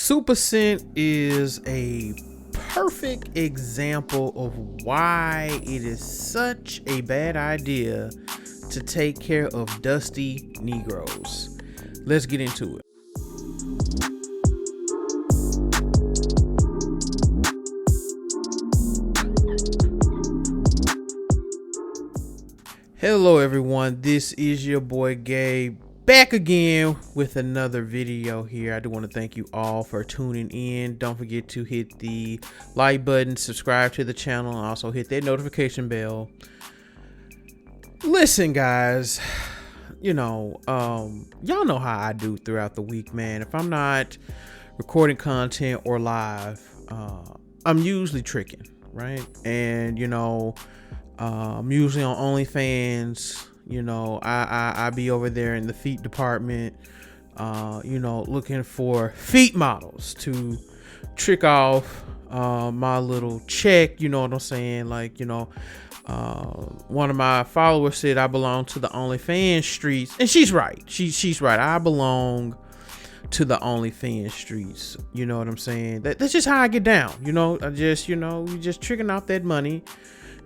Supa Cent is a perfect example of why it is such a bad idea to take care of dusty Negroes. Let's get into it. Hello everyone, this is your boy Gabe, back again with another video here. I do want to thank you all for tuning in. Don't forget to hit the like button, subscribe to the channel, and also hit that notification bell. Listen guys, y'all know how I do throughout the week, man. If I'm not recording content or live, I'm usually tricking, right? And I'm usually on OnlyFans. I be over there in the feet department, looking for feet models to trick off my little check. You know what I'm saying? One of my followers said I belong to the OnlyFans streets, and she's right. She's right. I belong to the OnlyFans streets. You know what I'm saying? That's just how I get down. We just tricking off that money.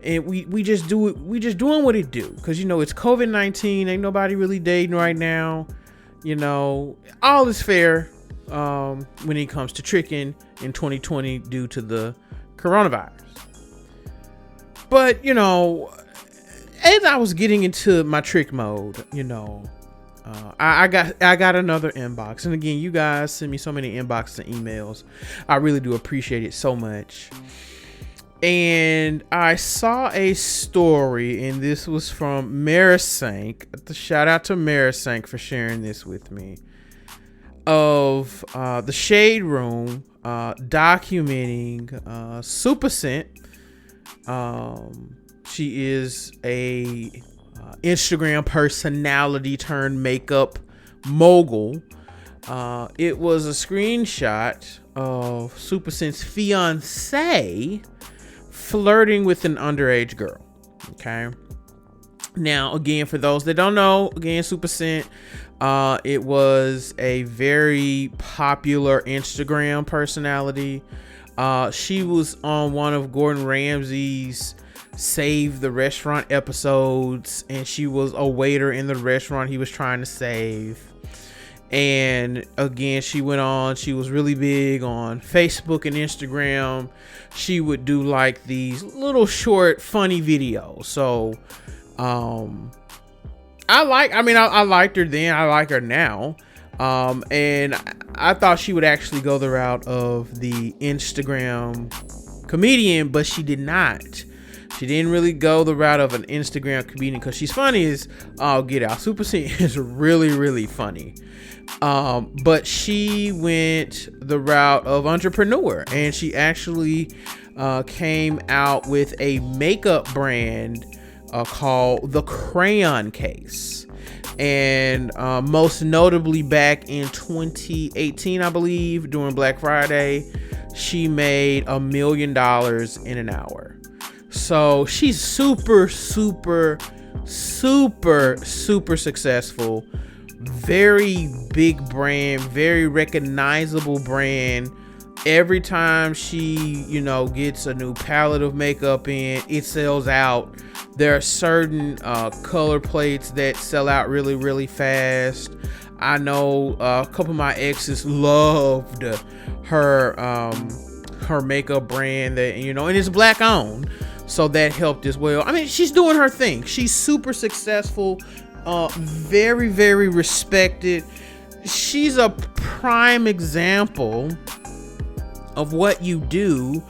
And we just do it. We just doing what it do, because it's COVID-19. Ain't nobody really dating right now. All is fair when it comes to tricking in 2020 due to the coronavirus. But as I was getting into my trick mode, I got another inbox, and again, you guys send me so many inboxes and emails. I really do appreciate it so much. And I saw a story, and this was from Marisank. Shout out to Marisank for sharing this with me, of the Shade Room documenting Supa Cent. She is a Instagram personality turned makeup mogul. It was a screenshot of Supa Cent's fiance flirting with an underage girl. Okay. Now, again, for those that don't know, Supa Cent, it was a very popular Instagram personality. She was on one of Gordon Ramsay's Save the Restaurant episodes, and she was a waiter in the restaurant he was trying to save. And again, she was really big on Facebook and Instagram. She would do like these little short funny videos. So I liked her then, I like her now. And I thought she would actually go the route of the Instagram comedian, but she did not. She didn't really go the route of an Instagram comedian, because she's funny as get out. Supa Cent is really, really funny. But she went the route of entrepreneur, and she actually came out with a makeup brand called The Crayon Case. And most notably back in 2018, I believe, during Black Friday, she made $1 million in an hour. So she's super, super, super, super successful. Very big brand, very recognizable brand. Every time she, gets a new palette of makeup in, it sells out. There are certain color plates that sell out really, really fast. I know a couple of my exes loved her makeup brand, that and it's black owned, so that helped as well. I mean, she's doing her thing. She's super successful, very, very respected. She's a prime example of what you do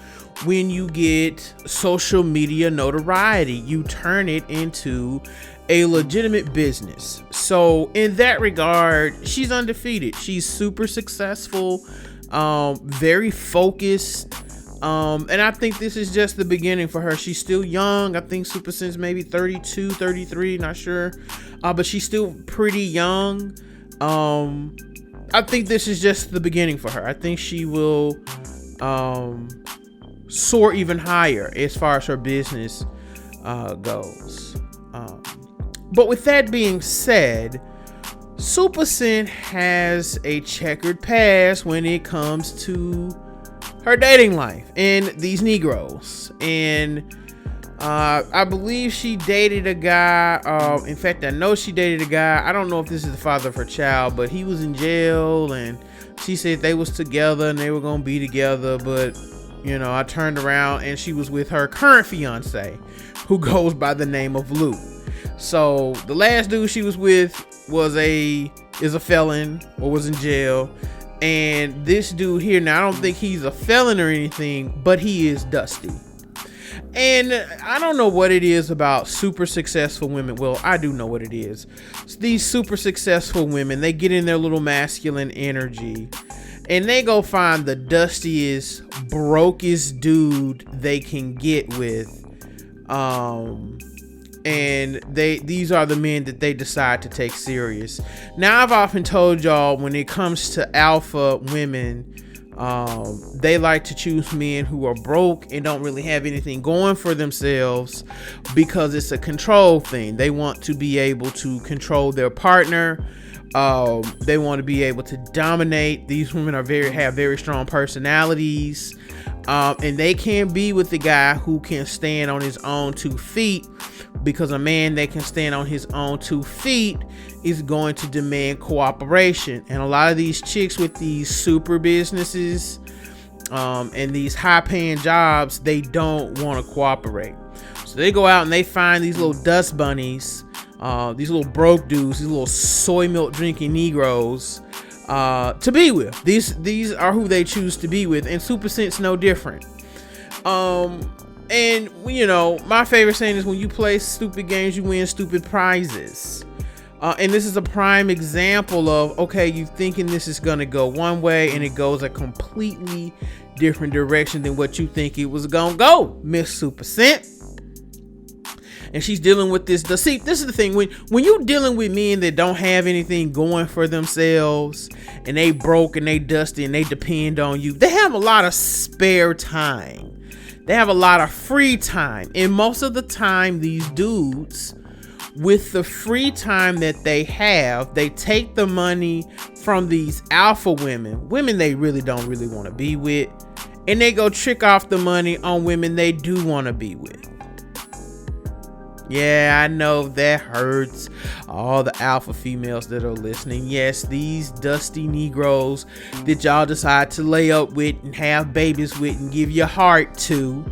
when you get social media notoriety. You turn it into a legitimate business. So in that regard, she's undefeated. She's super successful, very focused. And I think this is just the beginning for her. She's still young. I think Supa Cent's maybe 32, 33, not sure. But she's still pretty young. I think this is just the beginning for her. I think she will soar even higher as far as her business goes. But with that being said, Supa Cent has a checkered past when it comes to her dating life and these Negroes. And I believe she dated a guy. In fact, I know she dated a guy. I don't know if this is the father of her child, but he was in jail, and she said they was together and they were gonna be together. But I turned around and she was with her current fiance, who goes by the name of Lou. So the last dude she was with is a felon or was in jail. And this dude here, now I don't think he's a felon or anything, but he is dusty. And I don't know what it is about super successful women. Well, I do know what it is. It's these super successful women, they get in their little masculine energy and they go find the dustiest, brokest dude they can get with. And these are the men that they decide to take serious. Now, I've often told y'all, when it comes to alpha women, they like to choose men who are broke and don't really have anything going for themselves, because it's a control thing. They want to be able to control their partner. They want to be able to dominate. These women have very strong personalities. And they can't be with the guy who can stand on his own 2 feet, because a man that can stand on his own 2 feet is going to demand cooperation. And a lot of these chicks with these super businesses and these high paying jobs, they don't want to cooperate. So they go out and they find these little dust bunnies, these little broke dudes, these little soy milk drinking Negroes, to be with. These are who they choose to be with, and Supa Cent's no different. And my favorite saying is, when you play stupid games, you win stupid prizes. And this is a prime example of, okay, you thinking this is gonna go one way and it goes a completely different direction than what you think it was gonna go, Miss Supa Cent. And she's dealing with this. See, this is the thing. When you're dealing with men that don't have anything going for themselves, and they broke and they dusty and they depend on you, they have a lot of spare time. They have a lot of free time. And most of the time, these dudes, with the free time that they have, they take the money from these alpha women they really don't want to be with, and they go trick off the money on women they do want to be with. Yeah, I know that hurts all the alpha females that are listening. Yes, these dusty Negroes that y'all decide to lay up with and have babies with and give your heart to.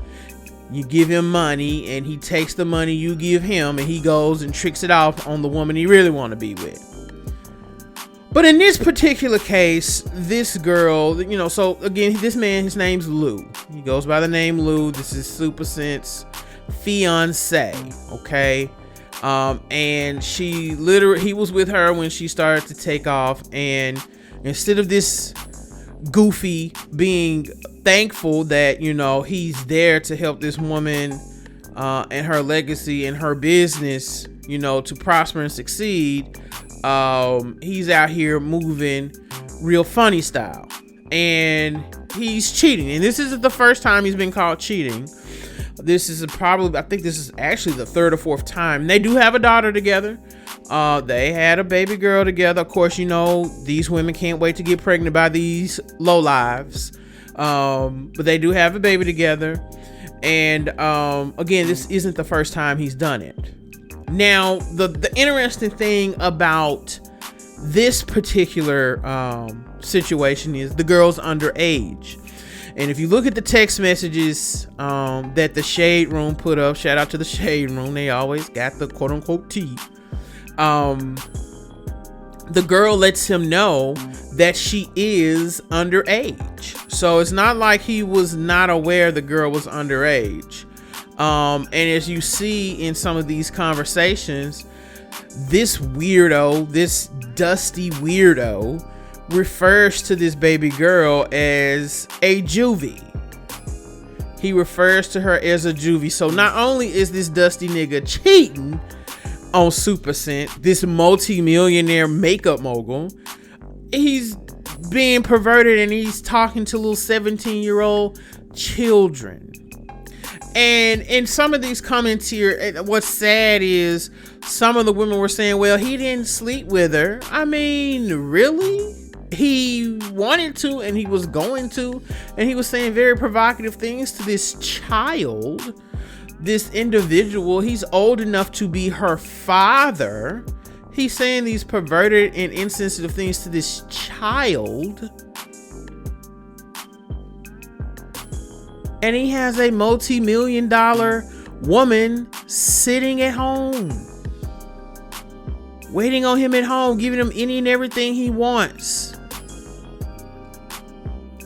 You give him money and he takes the money you give him and he goes and tricks it off on the woman he really want to be with. But in this particular case, this girl, so again, this man, his name's Lou. He goes by the name Lou. This is Supa Cent's fiance, okay? And he was with her when she started to take off, and instead of this goofy being thankful that he's there to help this woman and her legacy and her business to prosper and succeed, he's out here moving real funny style, and he's cheating. And this isn't the first time he's been caught cheating. This is I think this is actually the 3rd or 4th time. They do have a daughter together. They had a baby girl together. Of course, these women can't wait to get pregnant by these lowlives. But they do have a baby together. And again, this isn't the first time he's done it. Now, the interesting thing about this particular situation is the girl's underage. And if you look at the text messages that the Shade Room put up, shout out to the Shade Room, they always got the quote unquote tea. The girl lets him know that she is underage. So it's not like he was not aware the girl was underage. And as you see in some of these conversations, this dusty weirdo refers to this baby girl as a juvie. He refers to her as a juvie. So not only is this dusty nigga cheating on Supa Cent, this multi-millionaire makeup mogul, he's being perverted and he's talking to little 17-year-old children. And in some of these comments here, what's sad is some of the women were saying, well, he didn't sleep with her. I mean, really? He wanted to, and he was going to, and he was saying very provocative things to this child, this individual. He's old enough to be her father. He's saying these perverted and insensitive things to this child. And he has a multi-million-dollar woman sitting at home, waiting on him at home, giving him any and everything he wants.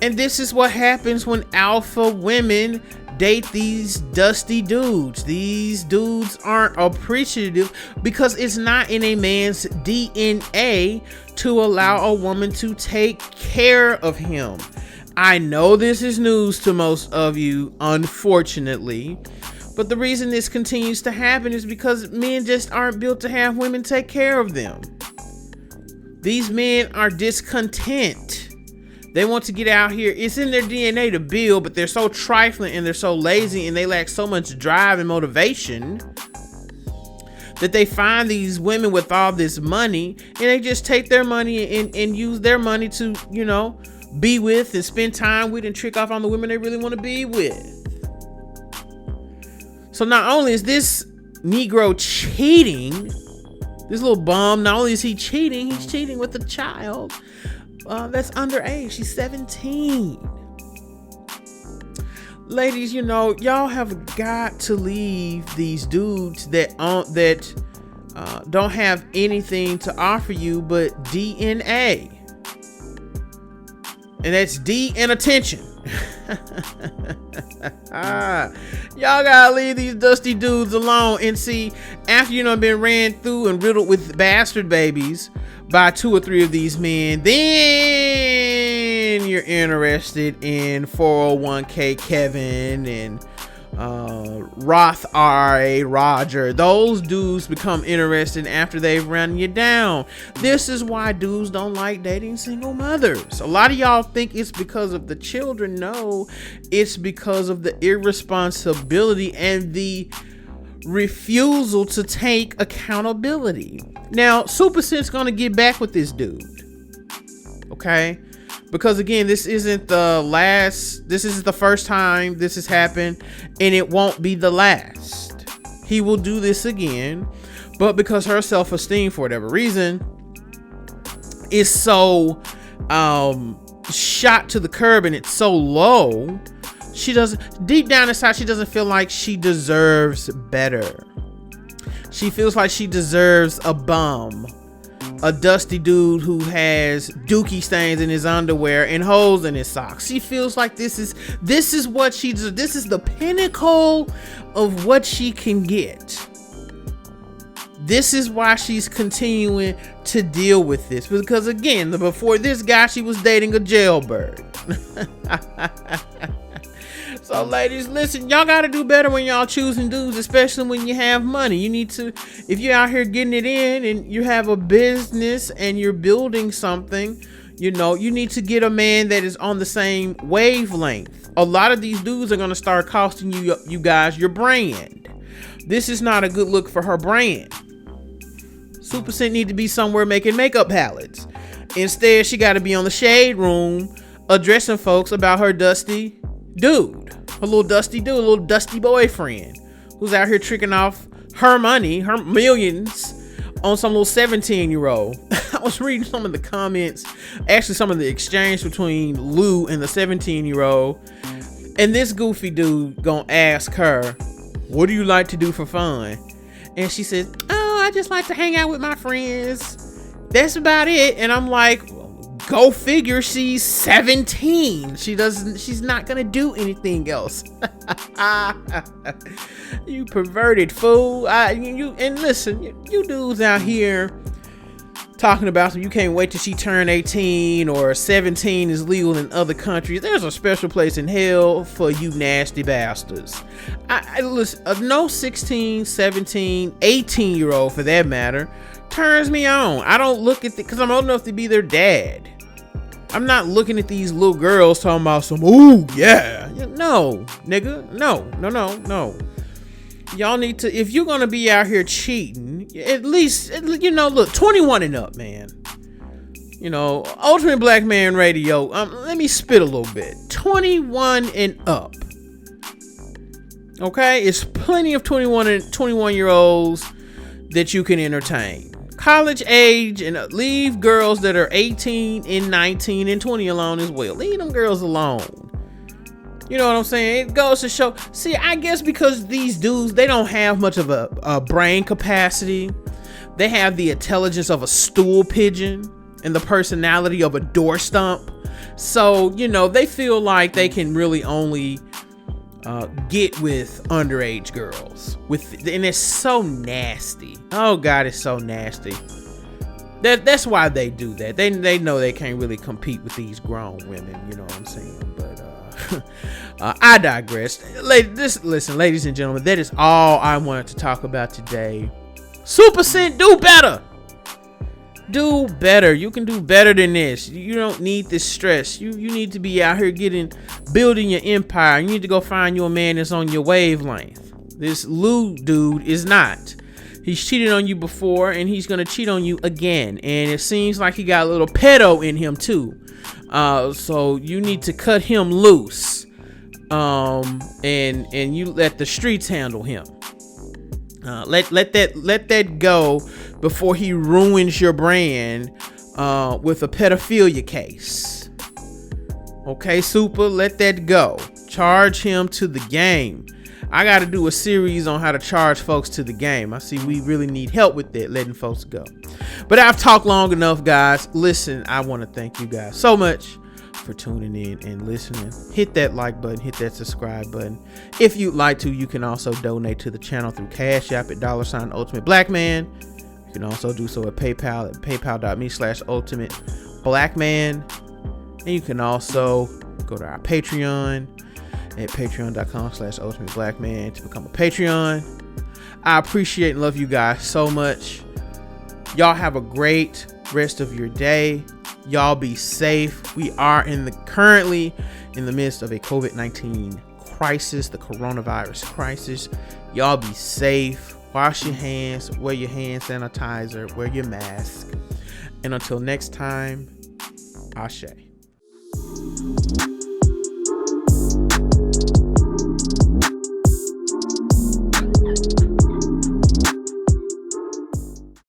And this is what happens when alpha women date these dusty dudes. These dudes aren't appreciative because it's not in a man's DNA to allow a woman to take care of him. I know this is news to most of you, unfortunately, but the reason this continues to happen is because men just aren't built to have women take care of them. These men are discontent. They want to get out here. It's in their DNA to build, but they're so trifling and they're so lazy and they lack so much drive and motivation that they find these women with all this money and they just take their money and use their money to, be with and spend time with and trick off on the women they really want to be with. So not only is this Negro cheating, this little bum, not only is he cheating, he's cheating with a child that's underage. She's 17. Ladies, y'all have got to leave these dudes that don't have anything to offer you but DNA. And that's D and attention. Y'all gotta leave these dusty dudes alone. And see, after been ran through and riddled with bastard babies by 2 or 3 of these men, then you're interested in 401k Kevin and Roth RA Roger. Those dudes become interested after they've run you down. This is why dudes don't like dating single mothers. A lot of y'all think it's because of the children. No, it's because of the irresponsibility and the refusal to take accountability. Now, Supa Cent's gonna get back with this dude, okay? Because again, this isn't the first time this has happened, and it won't be the last. He will do this again, but because her self-esteem, for whatever reason, is so shot to the curb and it's so low, deep down inside, she doesn't feel like she deserves better. She feels like she deserves a bum. A dusty dude who has dookie stains in his underwear and holes in his socks. She feels like this is what she does. This is the pinnacle of what she can get. This is why she's continuing to deal with this. Because again, before this guy, she was dating a jailbird. So ladies, listen, y'all got to do better when y'all choosing dudes, especially when you have money. You need to, if you're out here getting it in and you have a business and you're building something, you need to get a man that is on the same wavelength. A lot of these dudes are going to start costing you guys your brand. This is not a good look for her brand. Supa Cent need to be somewhere making makeup palettes. Instead, she got to be on the shade room addressing folks about her dusty dude. A little dusty dude, a little dusty boyfriend who's out here tricking off her money, her millions, on some little 17-year-old. I was reading some of the comments, actually some of the exchange between Lou and the 17-year-old, and this goofy dude gonna ask her, what do you like to do for fun? And she says, oh, I just like to hang out with my friends. That's about it. And I'm like, go figure, she's 17. She's not gonna do anything else. You perverted fool. And listen, you dudes out here talking about some, you can't wait till she turn 18 or 17 is legal in other countries. There's a special place in hell for you nasty bastards. Listen, no 16, 17, 18-year-old for that matter turns me on. I don't look at it because I'm old enough to be their dad. I'm not looking at these little girls talking about some, ooh, yeah. No, nigga. No. Y'all need to, if you're going to be out here cheating, at least, look, 21 and up, man. Ultimate Black Man Radio, let me spit a little bit. 21 and up. Okay? It's plenty of 21-year-olds that you can entertain. College age, and leave girls that are 18 and 19 and 20 alone as well. Leave them girls alone. You know what I'm saying? It goes to show. See, I guess because these dudes, they don't have much of a brain capacity. They have the intelligence of a stool pigeon and the personality of a door stump. So, they feel like they can really only get with underage girls. And it's so nasty. Oh, God, it's so nasty. That's why they do that. They know they can't really compete with these grown women. You know what I'm saying? But I digress. Listen, ladies and gentlemen, that is all I wanted to talk about today. Supa Cent, do better. Do better. You can do better than this. You don't need this stress. You need to be out here building your empire. You need to go find you a man that's on your wavelength. This Lou dude is not. He's cheated on you before, and he's gonna cheat on you again. And it seems like he got a little pedo in him too. So you need to cut him loose. And you let the streets handle him. Let that go before he ruins your brand with a pedophilia case. Okay, Supa, let that go. Charge him to the game. I got to do a series on how to charge folks to the game. I see we really need help with that, letting folks go. But I've talked long enough, guys. Listen, I want to thank you guys so much for tuning in and listening. Hit that like button, hit that subscribe button. If you'd like to, you can also donate to the channel through Cash App at $ Ultimate Black Man. You can also do so at PayPal at paypal.me/Ultimate Black Man. And you can also go to our Patreon at patreon.com/Ultimate Black Man to become a Patreon. I appreciate and love you guys so much. Y'all have a great rest of your day. Y'all be safe. We are currently in the midst of a COVID-19 crisis, the coronavirus crisis. Y'all be safe. Wash your hands, wear your hand sanitizer, wear your mask. And until next time, Ashe.